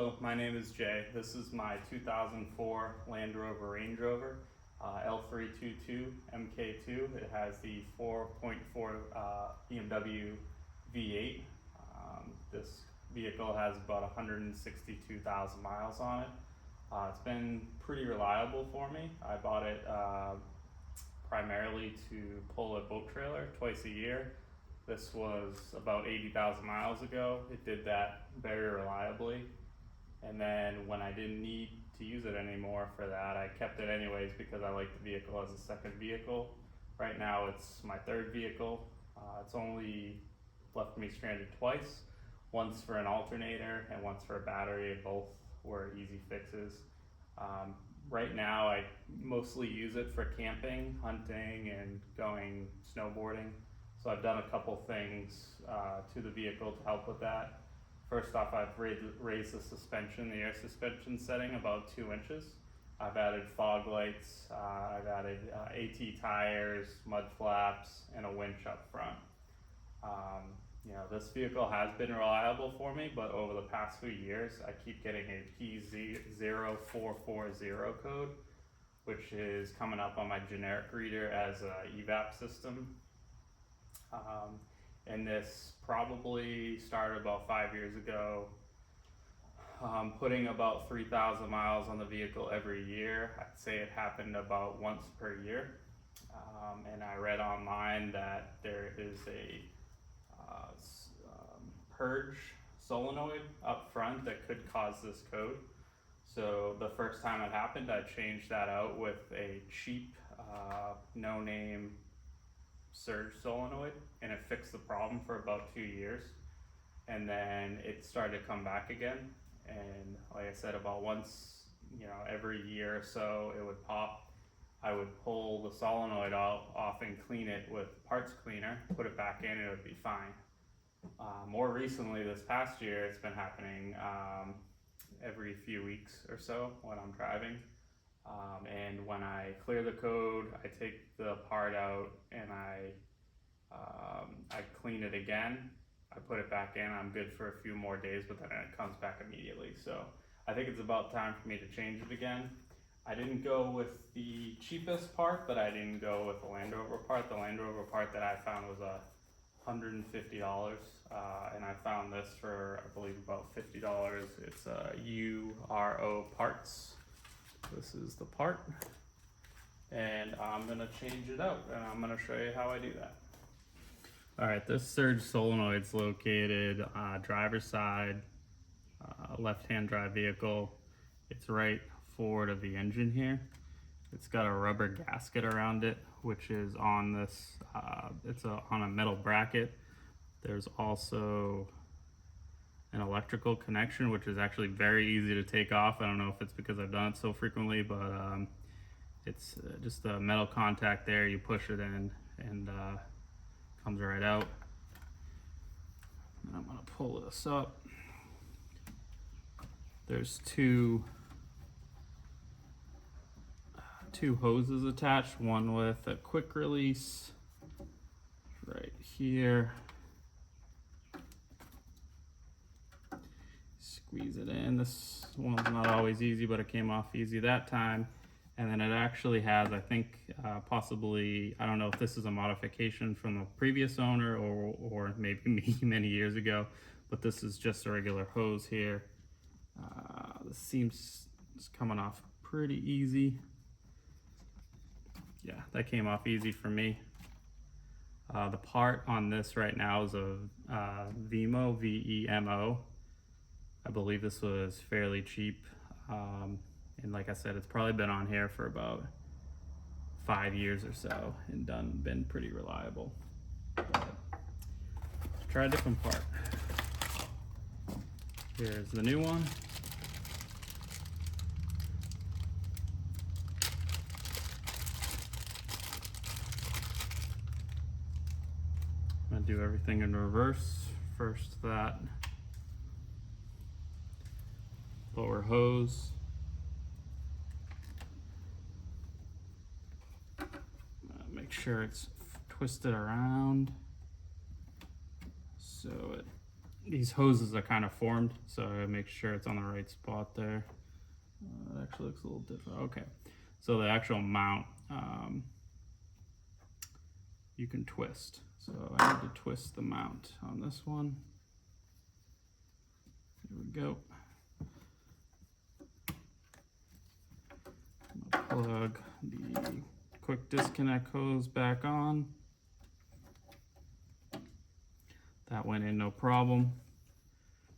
Hello, my name is Jay. This is my 2004 Land Rover Range Rover L322 MK2. It has the 4.4 BMW V8. This vehicle has about 162,000 miles on it. It's been pretty reliable for me. I bought it primarily to pull a boat trailer twice a year. This was about 80,000 miles ago. It did that very reliably. And then when I didn't need to use it anymore for that, I kept it anyways because I like the vehicle as a second vehicle. Right now it's my third vehicle. It's only left me stranded twice. Once for an alternator and once for a battery. Both were easy fixes. Right now I mostly use it for camping, hunting, and going snowboarding. So I've done a couple things to the vehicle to help with that. First off, I've raised the suspension, the air suspension setting about 2 inches. I've added fog lights, I've added AT tires, mud flaps, and a winch up front. This vehicle has been reliable for me, but over the past few years, I keep getting a P0440 code, which is coming up on my generic reader as a EVAP system. And this probably started about 5 years ago. Putting about 3,000 miles on the vehicle every year. I'd say it happened about once per year. And I read online that there is a Purge solenoid up front that could cause this code. So the first time it happened, I changed that out with a cheap, no-name Surge solenoid, and it fixed the problem for about 2 years. And then it started to come back again. And like I said, about once, every year or so, it would pop. I would pull the solenoid off and clean it with parts cleaner, put it back in, and it would be fine. More recently, this past year, it's been happening every few weeks or so when I'm driving. And when I clear the code, I take the part out and I clean it again. I put it back in. I'm good for a few more days, but then it comes back immediately. So I think it's about time for me to change it again. I didn't go with the cheapest part, but I didn't go with the Land Rover part. The Land Rover part that I found was $150, and I found this for, I believe, about $50. It's URO parts. This is the part, and I'm gonna change it out, and I'm gonna show you how I do that. All right, this Surge solenoid's located driver's side, left-hand drive vehicle. It's right forward of the engine here. It's got a rubber gasket around it, which is on this, on a metal bracket. There's also an electrical connection, which is actually very easy to take off. I don't know if it's because I've done it so frequently, but it's just a metal contact there. You push it in and comes right out. And I'm gonna pull this up. There's two hoses attached, one with a quick release right here. Squeeze it in. This one's not always easy, but it came off easy that time. And then it actually has, I think, possibly, I don't know if this is a modification from the previous owner or maybe many years ago, but this is just a regular hose here. This seems it's coming off pretty easy. Yeah, that came off easy for me. The part on this right now is a VEMO, V-E-M-O. I believe this was fairly cheap. And like I said, it's probably been on here for about 5 years or so and been pretty reliable. But let's try a different part. Here's the new one. I'm gonna do everything in reverse. First that lower hose. Make sure it's twisted around so it these hoses are kind of formed, so I make sure it's on the right spot there. It actually looks a little different. Okay, so the actual mount, you can twist. So I need to twist the mount on this one. Here we go. Plug the quick disconnect hose back on. That went in no problem.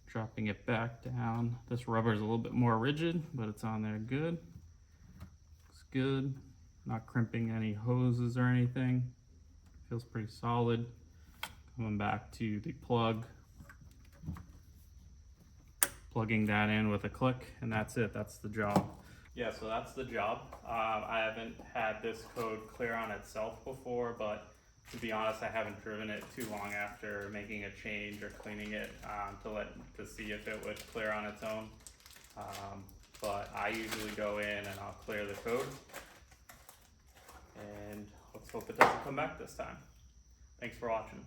Dropping it back down. This rubber is a little bit more rigid, but it's on there good. Looks good. Not crimping any hoses or anything. Feels pretty solid. Coming back to the plug. Plugging that in with a click, and that's it. That's the job. Yeah, so that's the job. I haven't had this code clear on itself before, but to be honest, I haven't driven it too long after making a change or cleaning it to see if it would clear on its own. But I usually go in and I'll clear the code, and let's hope it doesn't come back this time. Thanks for watching.